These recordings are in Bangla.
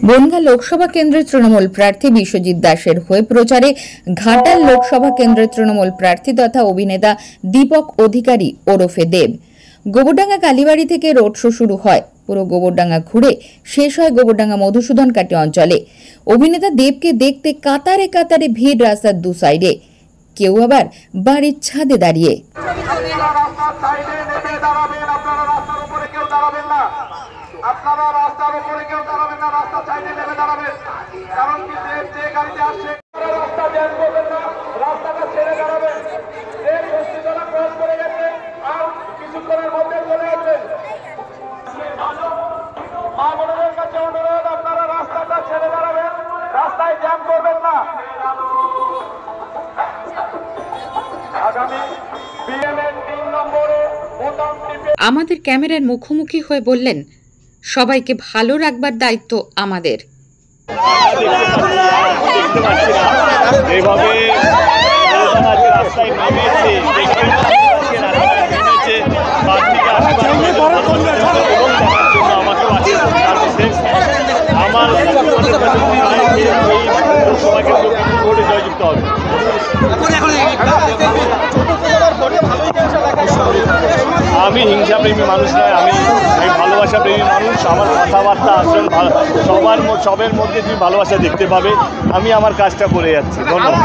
বনগাঁ লোকসভা কেন্দ্রের তৃণমূল প্রার্থী বিশ্বজিৎ দাসের হয়ে প্রচারে ঘাটাল লোকসভা কেন্দ্রের তৃণমূল প্রার্থী তথা অভিনেতা দীপক অধিকারী ওরফে দেব। গোবরডাঙ্গা কালীবাড়ি থেকে রোড শো শুরু হয়, পুরো গোবরডাঙ্গা ঘুরে শেষ হয় গোবরডাঙ্গা মধুসূদন কাটি অঞ্চলে। অভিনেতা দেবকে দেখতে কাতারে কাতারে ভিড় রাস্তার দু সাইডে, কেউ আবার বাড়ির ছাদে দাঁড়িয়ে। আপনারা রাস্তার উপরে কেউ দাঁড়াবেন না, রাস্তা সাইডে নেমে দাঁড়াবেন, কারণ কি দেব যে গাড়িতে আসছে রাস্তা জ্যাম করবেন না, রাস্তাটা ছেড়ে দাঁড়াবেন। দেব বস্তিতলা ক্রস করে গেছে, আর কিছুক্ষণের মধ্যে চলে আসবেন। মা বোনদের কাছে অনুরোধ, আপনারা রাস্তাটা ছেড়ে দাঁড়াবেন, রাস্তায় জ্যাম করবেন না। আগামী বিএমএন 3 নম্বরে বোতাম টিপে আমাদের ক্যামেরার মুখোমুখি হয়ে বললেন, সবাইকে ভালো রাখবার দায়িত্ব আমাদের। আমি হিংসা প্রেমী মানুষ নয়, আমি ভালোবাসা প্রেমী মানুষ। আমার কথাবার্তা আসল, সবের মধ্যে তুমি ভালোবাসা দেখতে পাবে। আমি আমার কাজটা করে যাচ্ছি। ধন্যবাদ।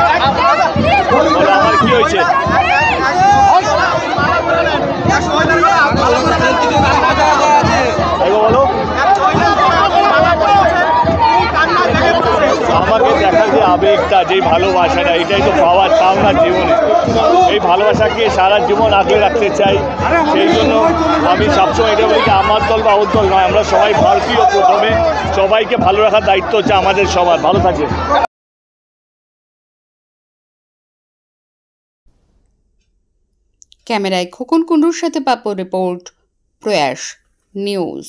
আমার কি হয়েছে? বলো, আমাকে দেখার যে আবেগটা, যে ভালোবাসাটা, এটাই তো পাওয়ার পাওনা জীবনে। এই ভালোবাসাকে সারা জীবন আগলে রাখতে চাই। সেই জন্য আমি সবসময় এটা বলি যে আমার দল বা ওর দল নয়, আমরা সবাই ভারতীয়। প্রথমে সবাইকে ভালো রাখার দায়িত্ব হচ্ছে আমাদের সবার। ভালো থাকে। ক্যামেরায় খোকন কুণ্ডুর সাথে পাপু রিপোর্ট, প্রয়াস নিউজ।